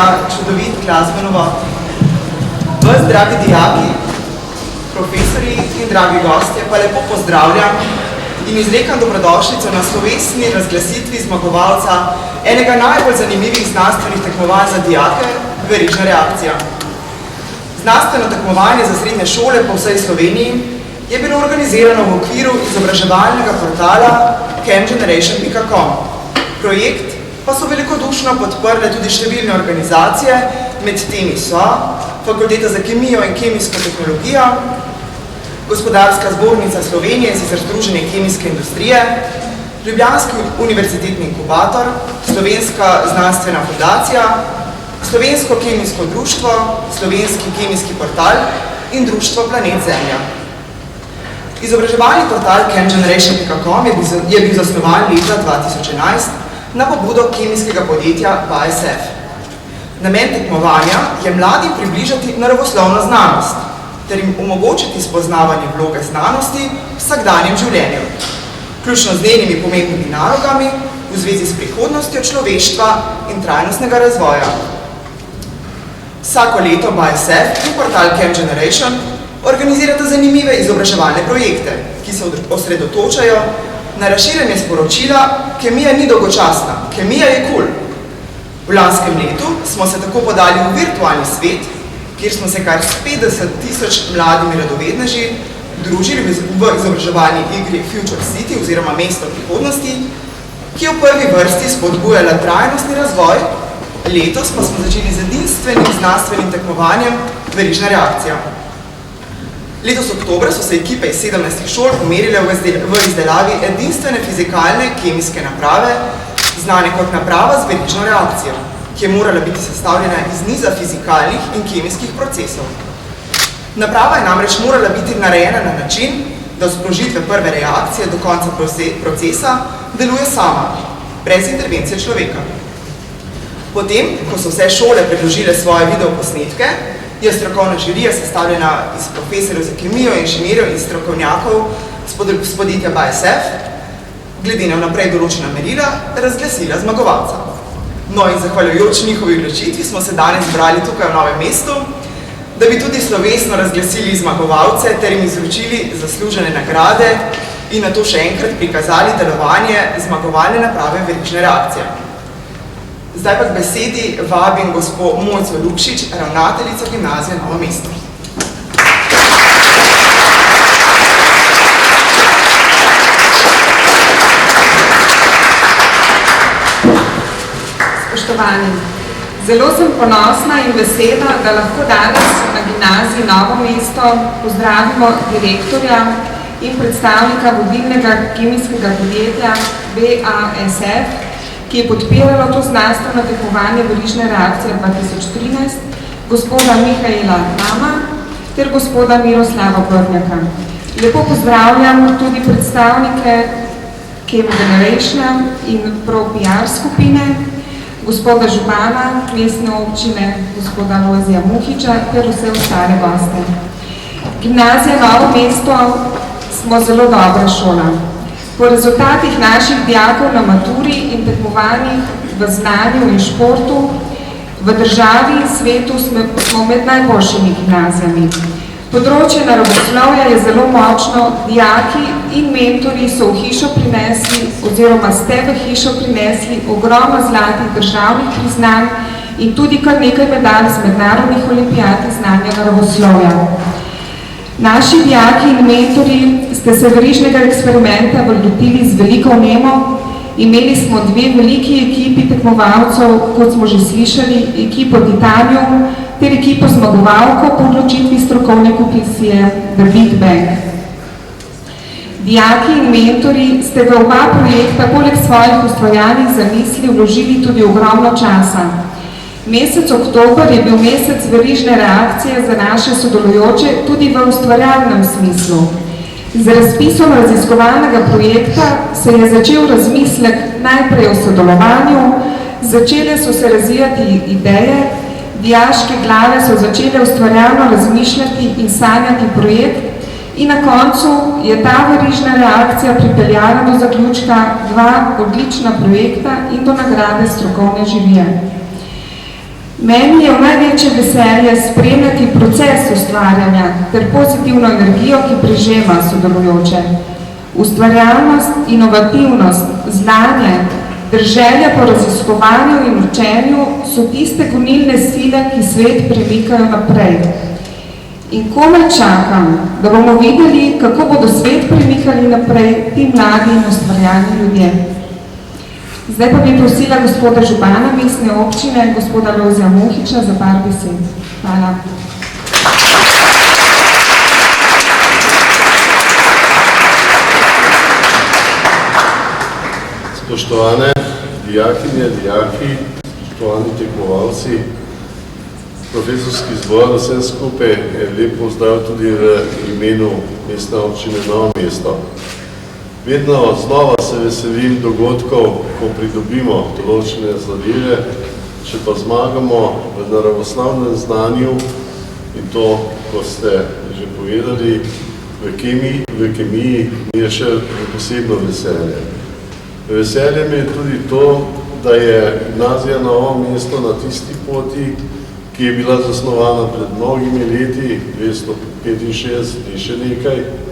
ta čudovit glasbeno vod. Vas, dragi dijaki, profesori in dragi gostje, pa lepo pozdravljam in izrekam dobrodošlico na slovesni razglasitvi zmagovalca enega najbolj zanimivih znanstvenih tekmovanj za dijake, Verižna reakcija. Znanstveno tekmovanje za srednje šole po vsej Sloveniji je bilo organizirano v okviru izobraževalnega portala camgeneration.com. Projekt pa so velikodušno podprle tudi številne organizacije, med temi so Fakulteta za kemijo in kemijsko tehnologijo, Gospodarska zbornica Slovenije, sicer Združenje kemijske industrije, Ljubljanski univerzitetni inkubator, Slovenska znanstvena fundacija, Slovensko kemijsko društvo, Slovenski kemijski portal in društvo Planet Zemlja. Izobraževalni portal camgeneration.com je bil zasnovan leta 2011 na pobudo kemijskega podjetja BASF. Namen tekmovanja je mladim približati naravoslovno znanost ter jim omogočiti spoznavanje vloge znanosti v vsakdanjem življenju, vključno z njenimi pomembnimi nalogami v zvezi s prihodnostjo človeštva in trajnostnega razvoja. Vsako leto BASF in portal CamGeneration organizirata zanimive izobraževalne projekte, ki se osredotočajo na razširjanje sporočila kemija ni dolgočasna, kemija je kul. V lanskem letu smo se tako podali v virtualni svet, kjer smo se kar s 50.000 mladimi radovedneži družili v izobraževalni igri Future City oziroma Mesto prihodnosti, ki je v prvi vrsti spodbujala trajnostni razvoj. Letos pa smo začeli z edinstvenim znanstvenim tekmovanjem Verižna reakcija. Letos oktobra so se ekipe iz 17 šol pomerile v izdelavi edinstvene fizikalne kemijske naprave, znane kot naprava z verižno reakcijo, ki je morala biti sestavljena iz niza fizikalnih in kemijskih procesov. Naprava je namreč morala biti narejena na način, da sprožitve prve reakcije do konca procesa deluje sama, brez intervencije človeka. Potem, ko so vse šole predložile svoje videoposnetke, je strokovna žirija sestavljena iz profesorjev za kemijo, inženirjev in strokovnjakov z podjetja BASF, glede na vnaprej določena merila, razglasila zmagovalca. No in zahvaljujoč njihovi odločitvi smo se danes zbrali tukaj v Novem mestu, da bi tudi slovesno razglasili zmagovalce ter jim izročili zaslužene nagrade in nato še enkrat prikazali delovanje zmagovalne naprave Verižne reakcije. Zdaj pa k besedi vabim gospo Mojco Lukšič, ravnateljico Gimnazije Novo mesto. Spoštovani, zelo sem ponosna in vesela, da lahko danes na Gimnaziji Novo mesto pozdravimo direktorja in predstavnika vodilnega kemijskega podjetja BASF, ki je podpiralo to znanstveno tekmovanje Verižne reakcije 2013, gospoda Mihaela Nama ter gospoda Miroslava Brnjaka. Lepo pozdravljam tudi predstavnike CamGeneration in ProPR skupine, gospoda župana mestne občine, gospoda Lojzija Muhiča ter vse ostale goste. Gimnazija Novo mesto smo zelo dobra šola. Po rezultatih naših dijakov na maturi in tekmovanjih v znanju in športu v državi in svetu smo med najboljšimi gimnazijami. Področje naravoslovja je zelo močno, dijaki in mentori so v hišo prinesli oziroma ste v hišo prinesli ogromno zlatih državnih priznanj in tudi kar nekaj medalj z mednarodnih olimpijad znanja naravoslovja. Naši dijaki in mentori ste se verižnega eksperimenta lotili z veliko vnemo. Imeli smo dve veliki ekipi tekmovalcev, kot smo že slišali, ekipo Titanium ter ekipo zmagovalko po odločitvi strokovne komisije The Big Bang. Dijaki in mentori ste v oba projekta poleg svojih ustvarjalnih zamisli vložili tudi ogromno časa. Mesec oktober je bil mesec verižne reakcije za naše sodelujoče tudi v ustvarjalnem smislu. Z razpisom raziskovalnega projekta se je začel razmislek najprej o sodelovanju, začele so se razvijati ideje, dijaške glave so začele ustvarjalno razmišljati in sanjati projekt in na koncu je ta verižna reakcija pripeljala do zaključka dva odlična projekta in do nagrade strokovne žirije. Meni je v največje veselje spremljati proces ustvarjanja ter pozitivno energijo, ki prežema sodelujoče. Ustvarjalnost, inovativnost, znanje ter želja po raziskovanju in učenju so tiste gonilne sile, ki svet premikajo naprej. In komaj čakam, da bomo videli, kako bodo svet premikali naprej ti mladi in ustvarjalni ljudje. Zdaj pa bi prosila gospoda župana mestne občine, gospoda Lojzija Muhiča, za par besed. Hvala. Spoštovane dijakinje, dijaki, spoštovani tekmovalci, profesorski zbor, vse skupaj lep pozdrav tudi v imenu mestne občine Novo mesto. Vedno znova se veselim dogodkov, ko pridobimo določene zadeve, če pa zmagamo v naravoslovnem znanju in to, ko ste že povedali, v kemiji mi je še posebno veselje. Veselje mi je tudi to, da je gimnazija Novo mesto na tisti poti, ki je bila zasnovana pred mnogimi leti, 265 in še nekaj,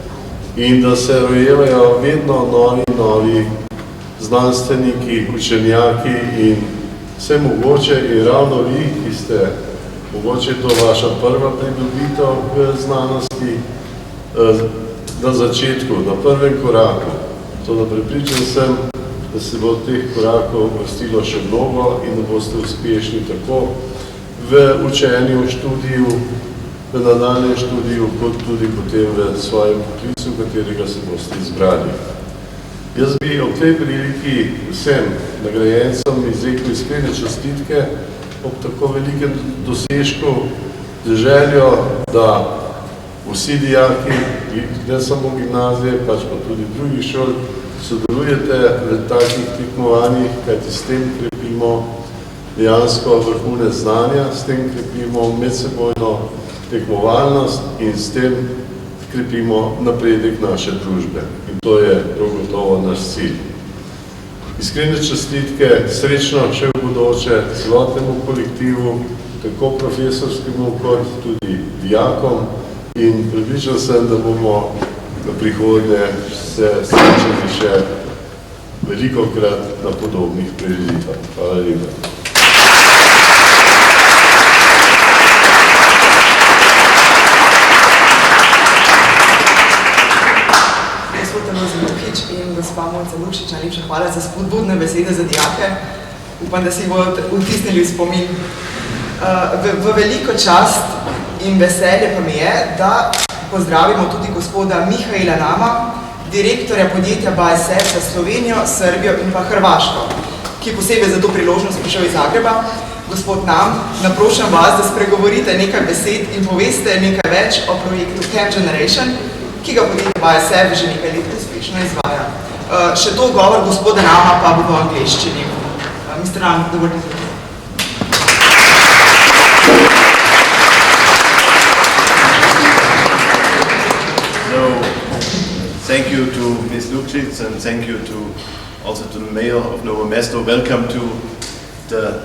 in da se rojevajo vedno novi znanstveniki, učenjaki in vse mogoče in ravno vi, ki ste mogoče to vaša prva pridobitev v znanosti, na začetku, na prvem koraku. To da prepričan sem, da se bo teh korakov vrstilo še mnogo in da boste uspešni tako v učenju, študiju, v nadaljnjem študiju, kot tudi potem v svojem poklicu, katerega se boste izbrali. Jaz bi ob tej priliki vsem nagrajencem izrekel iskrene čestitke ob tako velikem dosežku z željo, da vsi dijaki, ne samo gimnazije, pač pa tudi drugih šol, sodelujete v takih tekmovanjih, kajti s tem krepimo dejansko vrhunec znanja, s tem krepimo medsebojno tekmovalnost in s tem krepimo napredek naše družbe. In to je prav gotovo naš cilj. Iskrene čestitke, srečno še v bodoče celotnemu kolektivu, tako profesorskemu kot tudi dijakom in pripričan sem, da bomo v prihodnje se srečali še velikokrat na podobnih prireditvah. Hvala lepa. Gospa Mojca Lukšič, najlepša hvala za spodbudne besede za dijake. Upam, da si bodo vtisnili v spomin. V veliko čast in veselje pa mi je, da pozdravimo tudi gospoda Mihaela Nama, direktorja podjetja BASF za Slovenijo, Srbijo in pa Hrvaško, ki posebej za to priložnost prišel iz Zagreba. Gospod Nam, naprošam vas, da spregovorite nekaj besed in poveste nekaj več o projektu Camp Generation, ki ga podjetje BASF že nekaj let uspešno izvaja. Še to govor gospoda Nama pa bo v angleščini. Mr. Nam, dovolite. So, thank you to Ms. Lukšič and thank you also to the Mayor of Novo Mesto. Welcome to the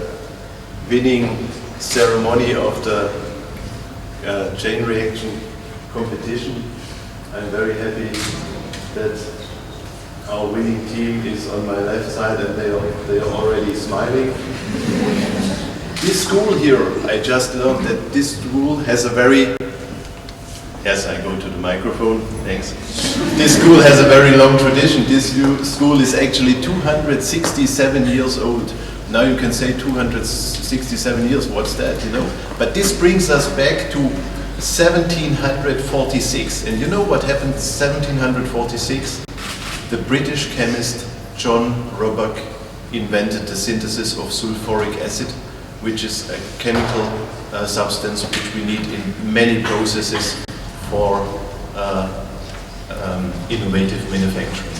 winning ceremony of the chain reaction competition. I'm very happy that our winning team is on my left side and they are already smiling. This school here, I just learned that this school has a very... Yes, I go to the microphone, thanks. This school has a very long tradition. This school is actually 267 years old. Now you can say 267 years, what's that, you know? But this brings us back to 1746. And you know what happened in 1746? The British chemist John Roebuck invented the synthesis of sulfuric acid, which is a chemical substance which we need in many processes for innovative manufacturing.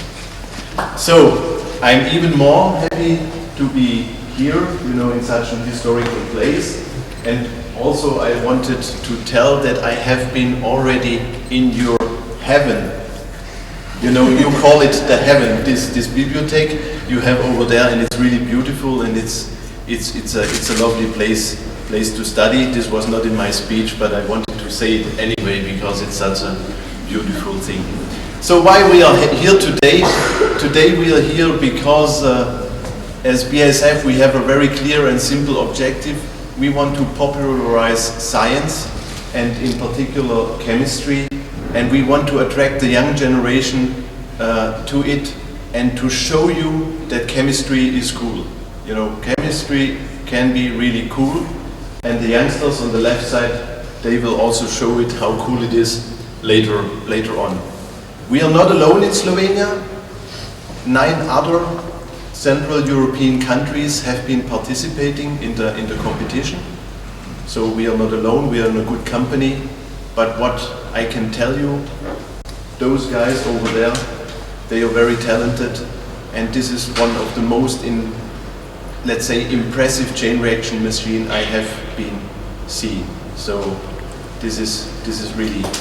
So I'm even more happy to be here, you know, in such an historical place. And also I wanted to tell that I have been already in your heaven. You know, you call it the heaven, this bibliothèque you have over there, and it's really beautiful, and it's it's a lovely place to study. This was not in my speech, but I wanted to say it anyway because it's such a beautiful thing. So why we are here today? Today we are here because as BASF we have a very clear and simple objective. We want to popularize science and in particular chemistry, and we want to attract the young generation to it and to show you that chemistry is cool. You know, chemistry can be really cool, and the youngsters on the left side, they will also show it how cool it is later on. We are not alone in Slovenia. 9 other Central European countries have been participating in the competition. So we are not alone, we are in a good company. But what I can tell you, those guys over there, they are very talented, and this is one of the most, let's say, impressive chain reaction machine I have been seeing. So this is really great.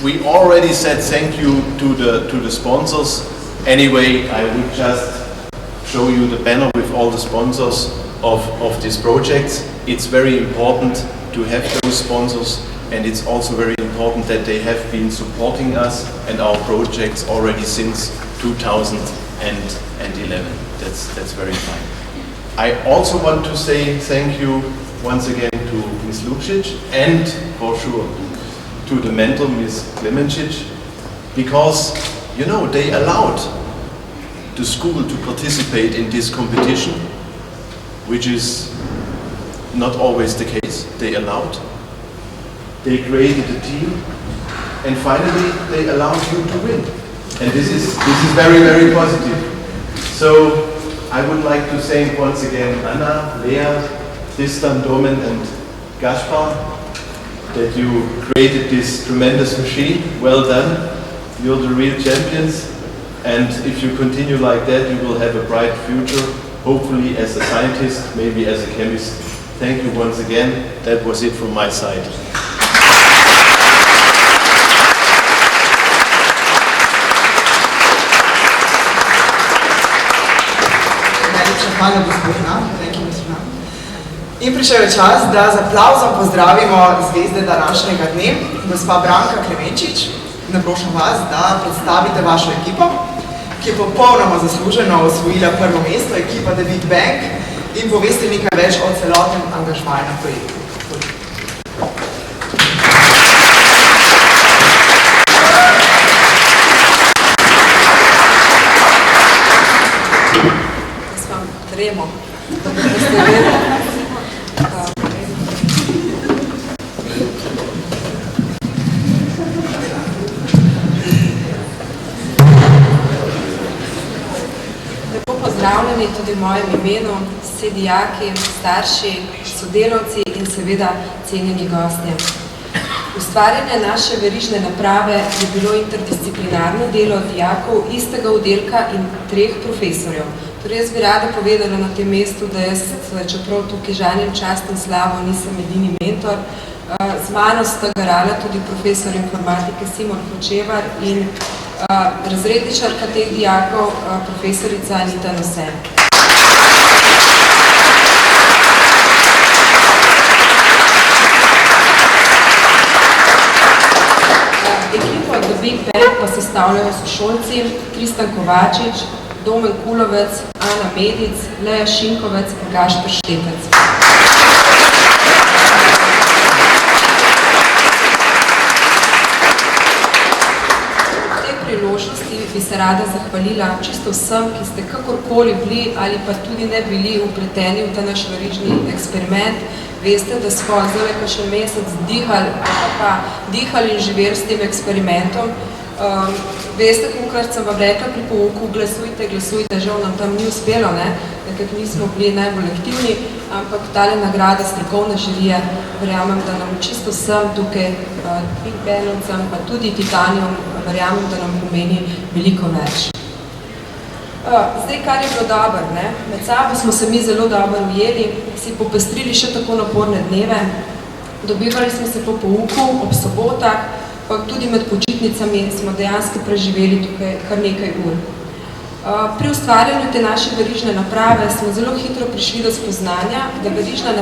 We already said thank you to the sponsors. Anyway, I would just show you the banner with all the sponsors of this project. It's very important to have those sponsors, and it's also very important that they have been supporting us and our projects already since 2011. That's very fine. I also want to say thank you once again to Ms. Lukšić and for sure to the mentor, Ms. Klemencic, because, you know, they allowed the school to participate in this competition, which is not always the case. They allowed. They created a team, and finally they allowed you to win. And this is very, very positive. So I would like to thank once again Anna, Lea, Tristan, Domen and Gaspar that you created this tremendous machine. Well done. You're the real champions. And if you continue like that, you will have a bright future, hopefully as a scientist, maybe as a chemist. Thank you once again. That was it from my side. Hvala, gospod Nam. In prišel je čas, da z aplavzom pozdravimo zvezde današnjega dne, gospa Branka Klemenčič. Naprošam vas, da predstavite vašo ekipo, ki je popolnoma zasluženo osvojila prvo mesto, ekipa The Big Bang, in poveste nekaj več o celotnem angažmaju na projektu. Jaz vam tremo, da boste vedeli. Pozdravljeni tudi v mojem imenu, vsi dijaki, starši, sodelavci in seveda cenjeni gostje. Ustvarjanje naše verižne naprave je bilo interdisciplinarno delo dijakov istega oddelka in 3 profesorjev. Torej jaz bi rada povedala na tem mestu, da jaz, čeprav tukaj žanjem čast in slavo, nisem edini mentor. Z mano sta garala tudi profesor informatike Simon Hočevar in razredničarka teh dijakov, profesorica Anita Nosen. Ekipo The Big Bang pa sestavljajo sošolci Tristan Kovačič, Domen Kulovec, Ana Medic, Leja Šinkovec in Gašper Štetec. Priložnosti bi se rada zahvalila čisto vsem, ki ste kakorkoli bili ali pa tudi ne bili upleteni v ta naš verižni eksperiment. Veste, da smo zdaj še mesec dihali in živeli s tem eksperimentom. Veste, kolikrat sem vam rekla pri pouku, glasujte, žal nam tam ni uspelo, nekako nismo bili najbolj aktivni, ampak tale nagrada strokovne žirije, verjamem, da nam čisto vsem tukaj, Big Bangovcem, pa tudi Titanium, verjamem, da nam pomeni veliko več. Zdaj, kar je bilo dobro, med sabo smo se mi zelo dobro ujeli, si popestrili še tako naporne dneve. Dobivali smo se po pouku, ob sobotah, pa tudi med počitnicami smo dejansko preživeli tukaj kar nekaj ur. Pri ustvarjanju te naše verižne naprave smo zelo hitro prišli do spoznanja, da verižna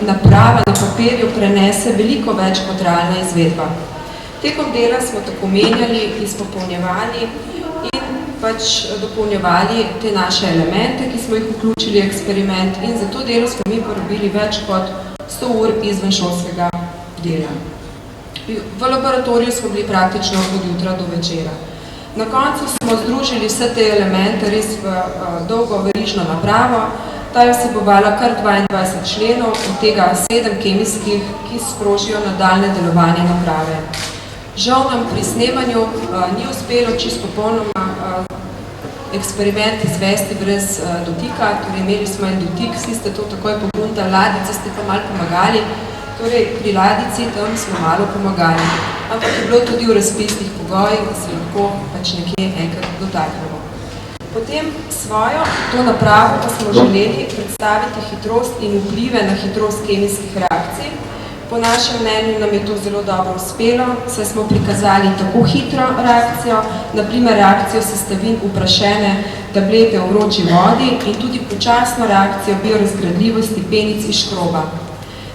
naprava na papirju prenese veliko več kot realna izvedba. Tekom dela smo tako menjali, izpopolnjevali in pač dopolnjevali te naše elemente, ki smo jih vključili v eksperiment, in za to delo smo mi porabili več kot 100 ur izven šolskega dela. V laboratoriju smo bili praktično od jutra do večera. Na koncu smo združili vse te elemente res v dolgo verižno napravo. Ta je vsebovala kar 22 členov, od tega 7 kemijskih, ki sprožijo nadaljne delovanje naprave. Žal nam pri snemanju ni uspelo čisto popolnoma eksperiment izvesti brez dotika, torej imeli smo en dotik, vsi ste to takoj poguntali, ladjice ste pa malo pomagali, torej pri ladjici tam smo malo pomagali, ampak je bilo tudi v razpisnih pogojih, da se lahko pač nekje enkrat dotaknemo. Potem svojo, to napravo pa smo želeli predstaviti hitrost in vplive na hitrost kemijskih reakcij. Po našem mnenju nam je to zelo dobro uspelo, saj smo prikazali tako hitro reakcijo, naprimer reakcijo sestavin uprašene tablete v vroči vodi in tudi počasno reakcijo biorazgradljivosti penic iz škroba.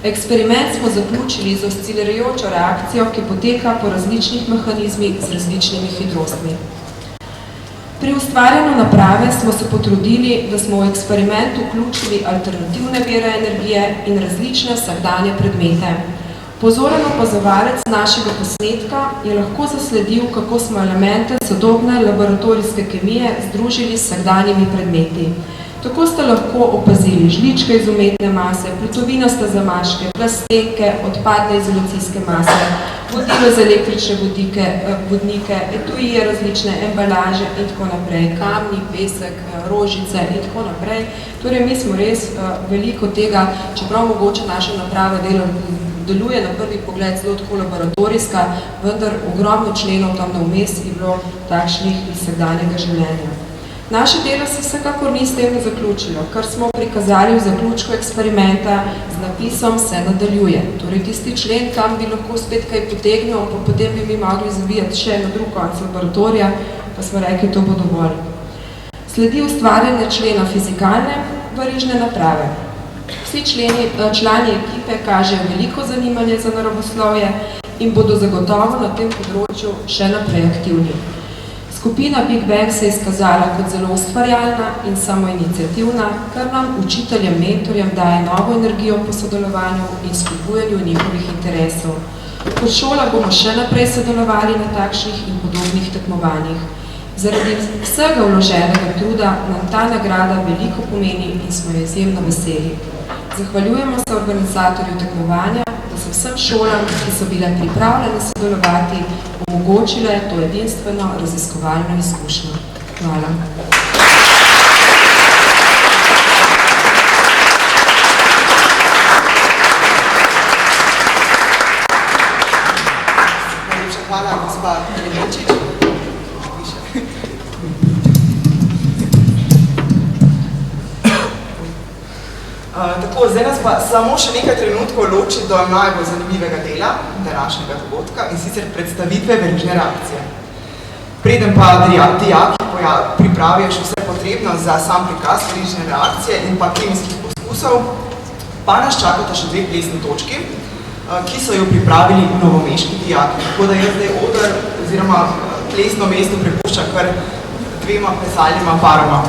Eksperiment smo zaključili z oscilirajočo reakcijo, ki poteka po različnih mehanizmih z različnimi hitrostmi. Pri ustvarjanju naprave smo se potrudili, da smo v eksperiment vključili alternativne vire energije in različne vsakdanje predmete. Pozoren opazovalec našega posnetka je lahko zasledil, kako smo elemente sodobne laboratorijske kemije združili s vsakdanjimi predmeti. Tako ste lahko opazili žličke iz umetne mase, plutovinaste zamaške, plastenke, odpadne izolacijske mase, vodilo za električne vodnike, etuije, različne embalaže in tako naprej, kamni, pesek, rožice in tako naprej. Torej, mi smo res veliko tega, čeprav mogoče naša naprava deluje na prvi pogled zelo tako laboratorijska, vendar ogromno členov tam na vmes je bilo takšnih iz vsakdanjega življenja. Naše delo se vsekakor ni s tem zaključilo, kar smo prikazali v zaključku eksperimenta z napisom se nadaljuje. Torej, tisti člen, kam bi lahko spet kaj potegnil, pa potem bi mi mogli zavijati še na drug konec laboratorija, pa smo rekli, to bo dovolj. Sledi ustvarjanje člena fizikalne verižne naprave. Vsi člani ekipe kažejo veliko zanimanje za naravoslovje in bodo zagotovo na tem področju še naprej aktivni. Skupina Big Bang se je izkazala kot zelo ustvarjalna in samoiniciativna, kar nam učiteljem, mentorjem daje novo energijo po sodelovanju in spodbujanju njihovih interesov. Kot šola bomo še naprej sodelovali na takšnih in podobnih tekmovanjih. Zaradi vsega vloženega truda nam ta nagrada veliko pomeni in smo jo izjemno veseli. Zahvaljujemo se organizatorju tekmovanja, da so vsem šolam, ki so bile pripravljene sodelovati, omogočile to edinstveno raziskovalno izkušnjo. Hvala. Najlepša hvala, gospa Klemenčič. Tako, zdaj nas pa samo še nekaj trenutkov loči do najbolj zanimivega dela današnjega dogodka, in sicer predstavitve verižne reakcije. Preden pa dijaki pripravijo še vse potrebno za sam prikaz verižne reakcije in pa kemijskih poskusov, pa nas čakata še 2 plesni točki, ki so jo pripravili novomeški dijaki. Tako da jaz zdaj oder oziroma plesno mesto prepušča kar 2 plesalnima paroma.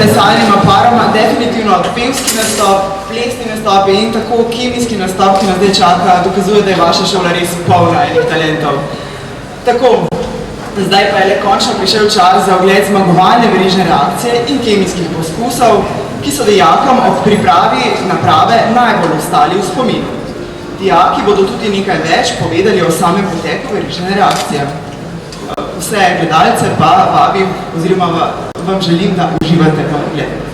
plesalnima paroma, definitivno pevski nastop, plesni nastopi in tako kemijski nastop, ki nas zdaj čaka, dokazuje, da je vaša šola res polna enih talentov. Tako, zdaj pa je le končno prišel čas za ogled zmagovalne verižne reakcije in kemijskih poskusov, ki so dijakom ob pripravi naprave najbolj ostali v spominu. Dijaki bodo tudi nekaj več povedali o samem poteku verižne reakcije. Vse gledalce pa vabim oziroma vam želim, da uživate v ogledu.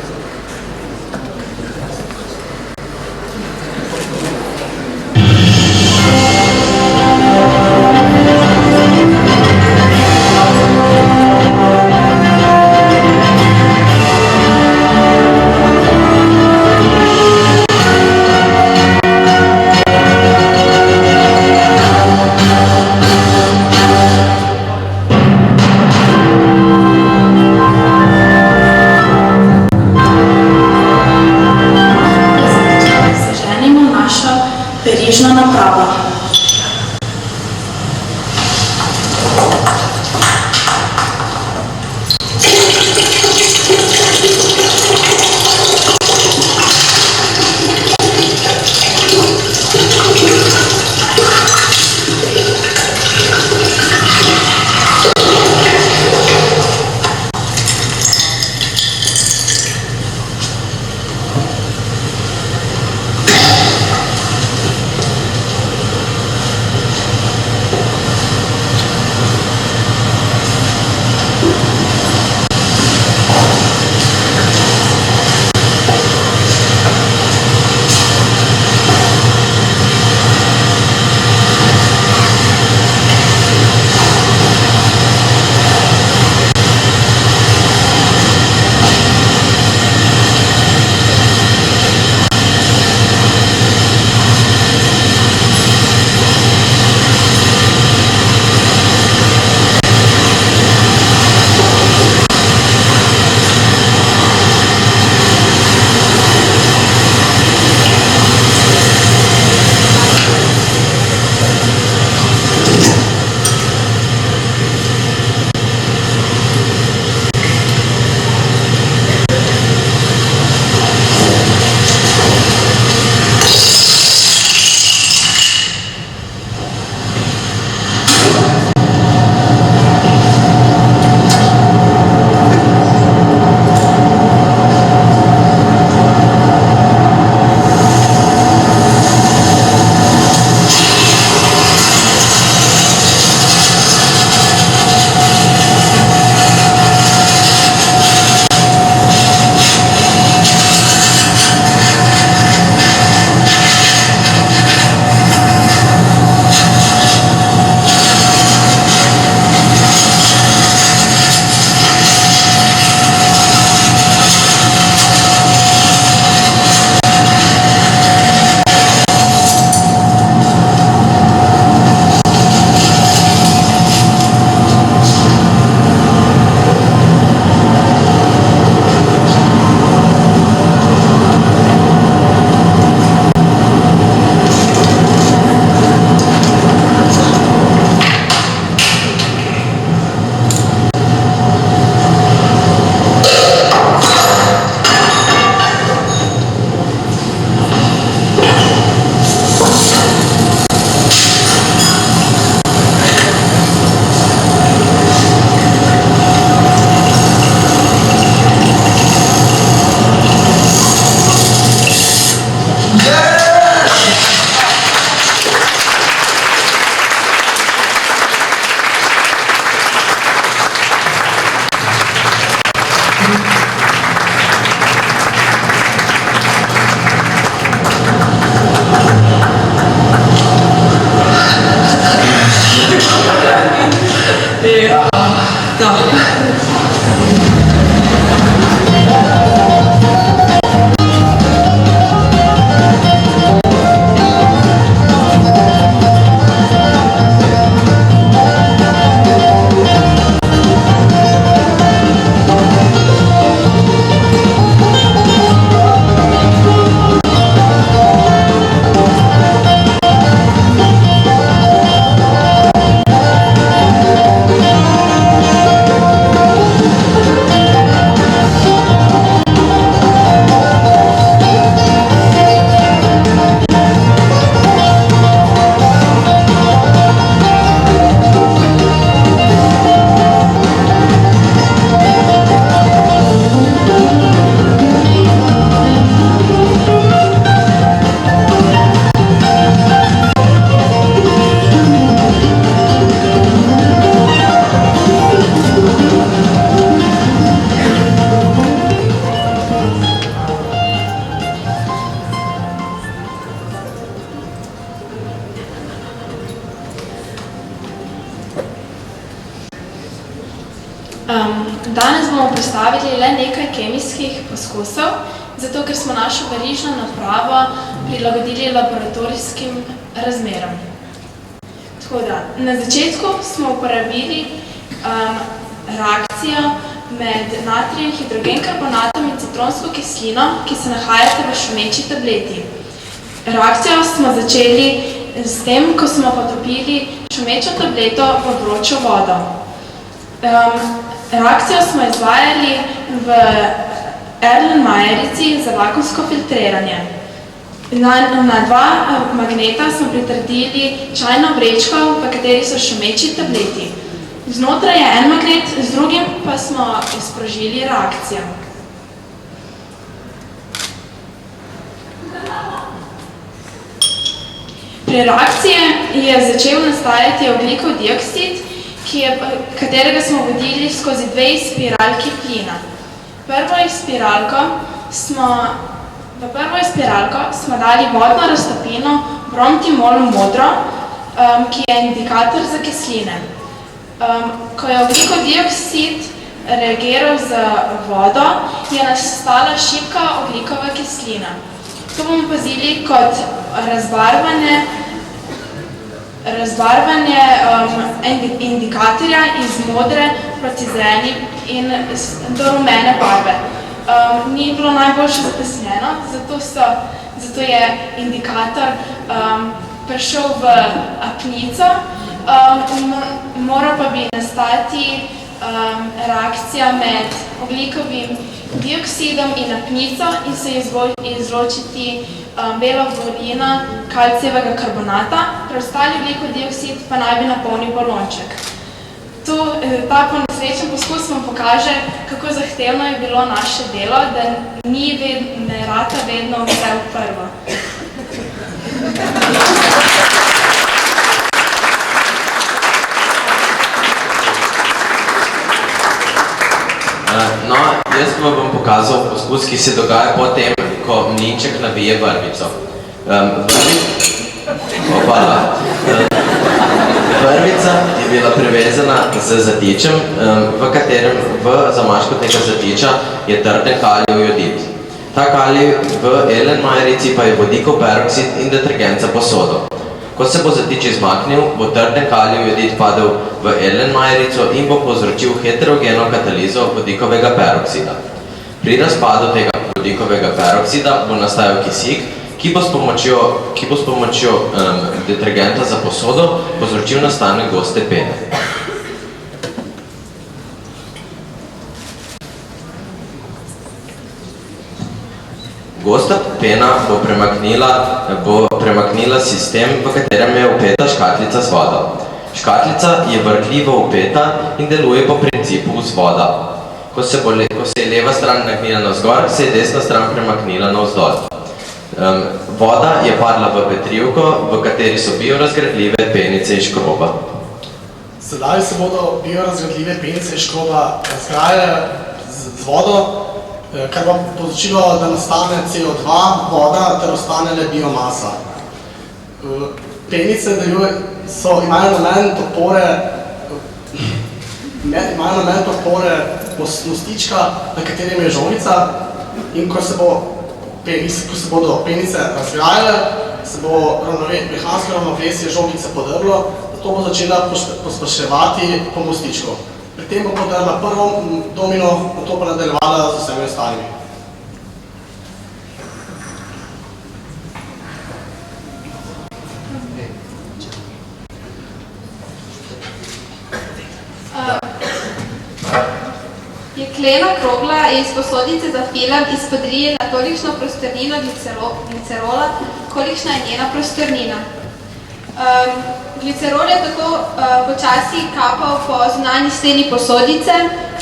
Danes bomo predstavili le nekaj kemijskih poskusov, zato ker smo našo verižno napravo prilagodili laboratorijskim razmeram. Tako da, na začetku smo uporabili reakcijo med natrijem hidrogenkarbonatom in citronsko kislino, ki se nahajate v šumeči tableti. Reakcijo smo začeli s tem, ko smo potopili šumečo tableto v vročo vodo. Reakcijo smo izvajali v Erlenmeyerici za vakuumsko filtriranje. Na dva magneta smo pritrdili čajno vrečko, v kateri so šumeči tableti. Znotraj je en magnet, z drugim pa smo sprožili reakcijo. Pri reakciji je začel nastajati ogljikov dioksid, katerega smo vodili skozi dve spiralki plina. V prvo spiralko smo dali vodno raztopino bromtimol modro, ki je indikator za kisline. Ko je ogljikov dioksid reagiral z vodo, je nastala šibka ogljikova kislina. To bomo opazili kot razbarvanje indikatorja iz modre proti zeleni in do rumene barve. Ni bilo najboljše zapesljeno, zato je indikator prišel v apnico, mora pa bi nastati reakcija med ogljikovim dioksidom in apnico in se izločiti belovorina kalcijevega karbonata, preostali ogljikov dioksid pa naj bi napolnil balonček. Ta ponesrečen poskus vam pokaže, kako zahtevno je bilo naše delo, da ne rata vedno vse v prvo. No, jaz vam bom pokazal poskus, ki se dogaja potem, ko mlinček navije vrvico. Vrvica je bila prevezana z zatičem, v katerem v zamašku tega zatiča je trden kalijev jodid. Ta kalij v Erlenmeyerici pa je vodikov peroksid in detergent za posodo. Ko se bo zatič izmaknil, bo trden kalijev jodid padel v Erlenmeyerico in bo povzročil heterogeno katalizo vodikovega peroksida. Pri razpadu tega vodikovega peroksida bo nastajal kisik, ki bo s pomočjo detergenta za posodo povzročil nastanek goste pene. Gosta pena bo premaknila sistem, v katerem je vpeta škatlica z vodo. Škatlica je vrtljivo vpeta in deluje po principu vzvoda. Ko se je leva stran nagnila navzgor, se je desna stran premaknila navzdol. Voda je padla v petrivko, v kateri so biorazgradljive penice iz škroba. Sedaj se bodo biorazgradljive penice iz škroba razgrajale z vodo, kar bo povzročilo, da nastane CO2, voda ter ostane le biomasa. Penice imajo namen topore mostička, na katerem je žolnica, in ko se bodo penice razgrajale, se bo mehansko ravnovesje žolnice podrlo, zato bo začela pospeševati po mostičku. Pri tem bo podrla prvo domino, nato pa nadaljevala z vsemi ostalimi. Jeklena krogla je iz posodice za film izpodrijela tolikšno prostornino glicerola, kolikšna je njena prostornina. Glicerol je tako počasi kapal po zunanji steni posodice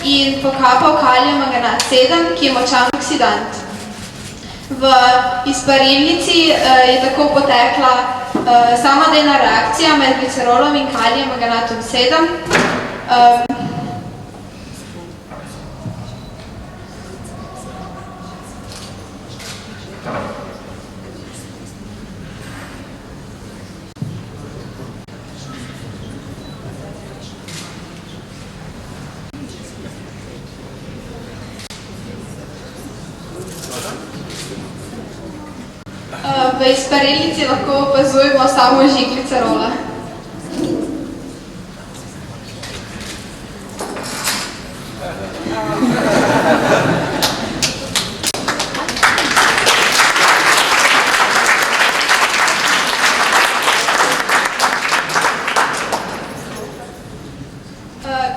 in pokapal kalijev manganat 7, ki je močan oksidant. V izparilnici je tako potekla samodejna reakcija med glicerolom in kalijem manganatom 7. V izparilnici lahko opazujemo samo žig glicerola.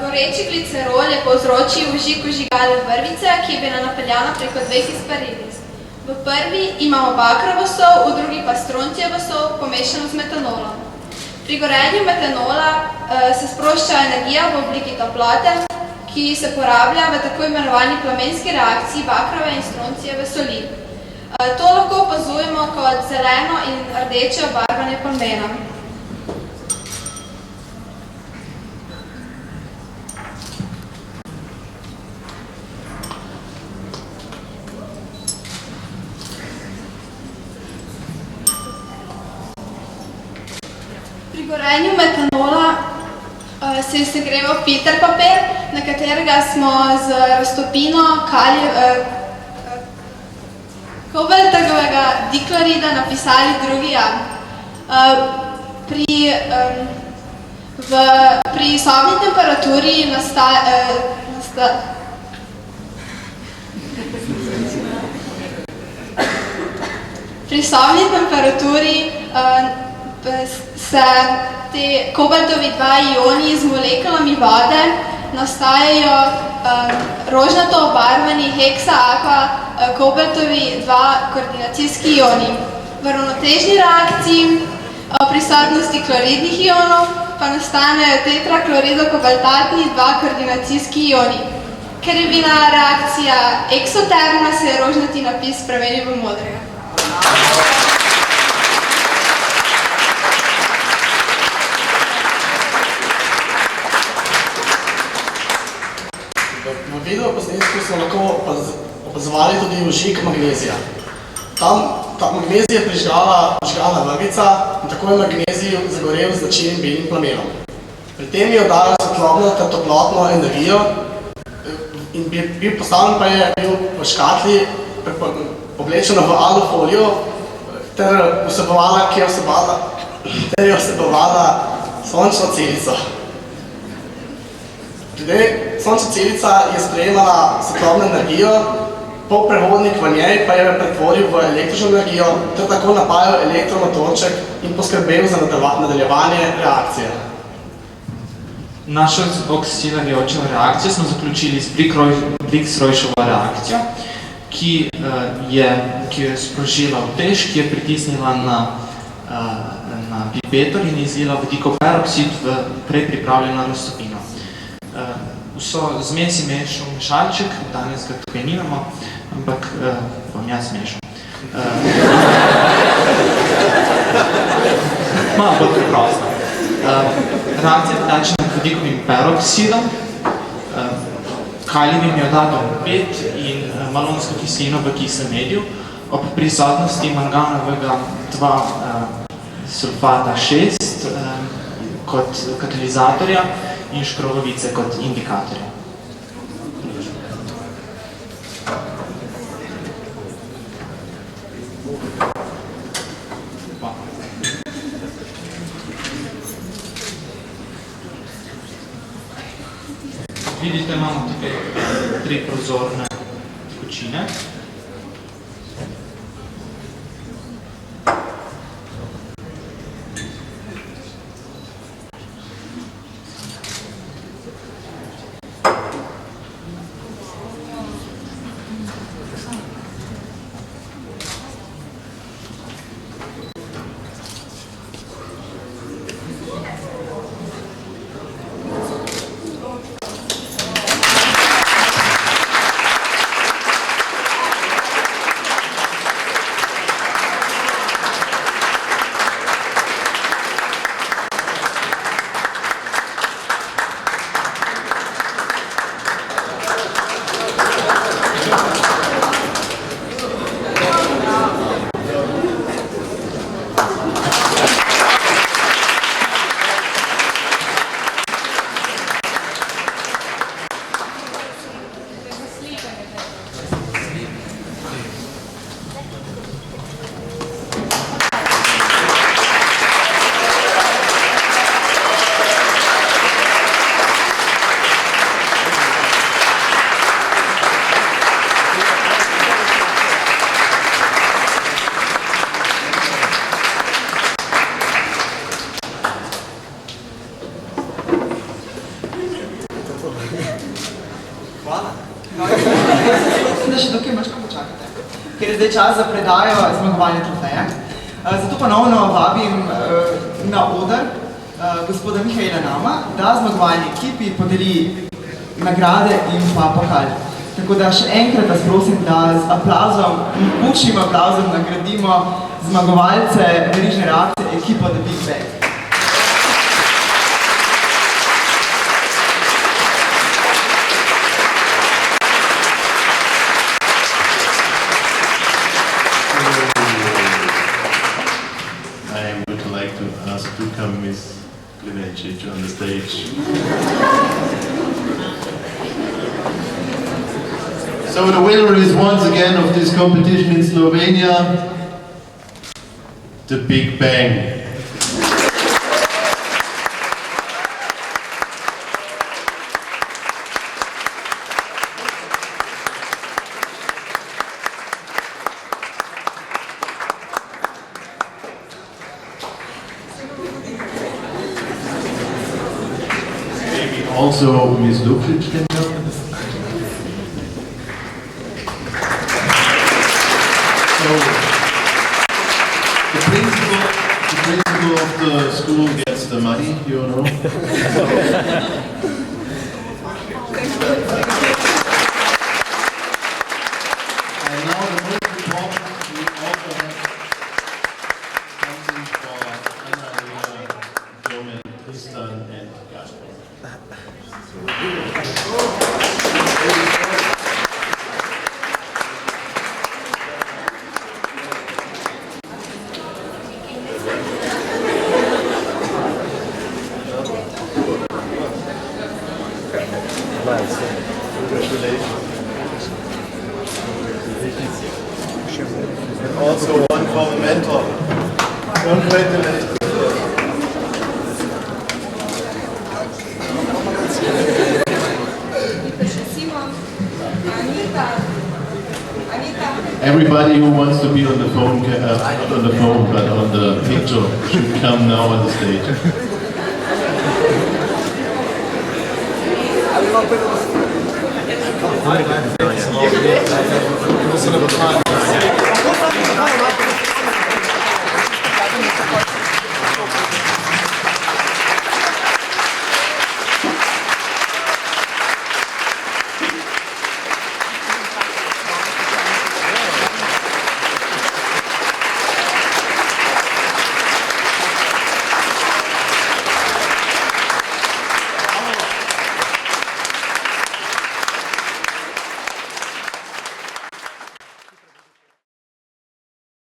Goreči glicerol je povzročil vžig vžigale vrvice, ki je bila napeljana preko dveh izparilnic. V prvi imamo bakrovo sol, v drugi pa stroncijevo sol, pomešano z metanolom. Pri gorenju metanola se sprošča energija v obliki toplote, ki se porablja v tako imenovani plamenski reakciji bakrove in stroncijeve soli. To lahko opazujemo kot zeleno in rdeče obarvanje plamena. Pri gorenju metanola se je segreval filter papir, na katerega smo z raztopino kobaltovega diklorida napisali drugi jan. Pri sobni temperaturi se te kobaltovi dva ioni z molekulami vode nastajajo rožnato obarvani heksa-aqua kobaltovi dva koordinacijski ioni. V ravnotežni reakciji o prisotnosti kloridnih ionov pa nastanejo tetrakloridokobaltatni dva koordinacijski ioni. Ker je bila reakcija eksotermna, se je rožnati napis spremenil v modrega. V videoposnetku smo lahko opazovali tudi vžig magnezija. Ta magnezij je prižgala vrvica in tako je magnezij zagorel z značilnim belim plamenom. Pri tem je oddajal svetlobno ter toplotno energijo in bil postavljen pa je bil v škatli oblečeno v alufolijo ter je vsebovala sončno celico. Sončna celica je sprejemala svetlobno energijo, polprevodnik v njej pa je pretvoril v električno energijo ter tako napajal elektromotorček in poskrbel za nadaljevanje reakcije. Našo oksidajočo reakcijo smo zaključili z Briggs-Royšovo reakcijo, ki je sprožila utež, ki je pritisnila na pipetor in izlila vodikov peroksid v prej pripravljeno raztopino. Vso zmes je mešal mešalček, danes ga tukaj nimamo, ampak bom jaz mešal. Malo bolj preprosto. Reakcija je tečena z vodikovim peroksidom, kalijevim jodatom 5 in malonsko kislino v kislem mediju ob prisotnosti manganovega 2-sulfata 6 kot katalizatorja in škrobovice kot indikatorja. Vidite, imamo tukaj 3 prozorne tekočine. Hvala. Mislim, da še tukaj mačka počakate, ker je zdaj čas za predajo zmagovalne trofeje. Zato ponovno vabim na oder gospoda Mihaela Nama, da zmagovalni ekipi podeli nagrade in pa pokal. Tako da še enkrat vas prosim, da z aplauzom, bučnim aplauzom nagradimo zmagovalce verižne reakcije, ekipo The Big Bang. I would like to ask to come Ms. Plinečić on the stage. So the winner is once again of this competition in Slovenia, The Big Bang. Maybe also Ms. Lukšić can come. The principal of the school gets the money, you know. And now the most important, we also have something for Anna-Lena, Domen, Tristan and Gasper. And also one for the mentor. Congratulations. Everybody who wants to be on the phone, not on the phone, but on the picture, should come now on the stage.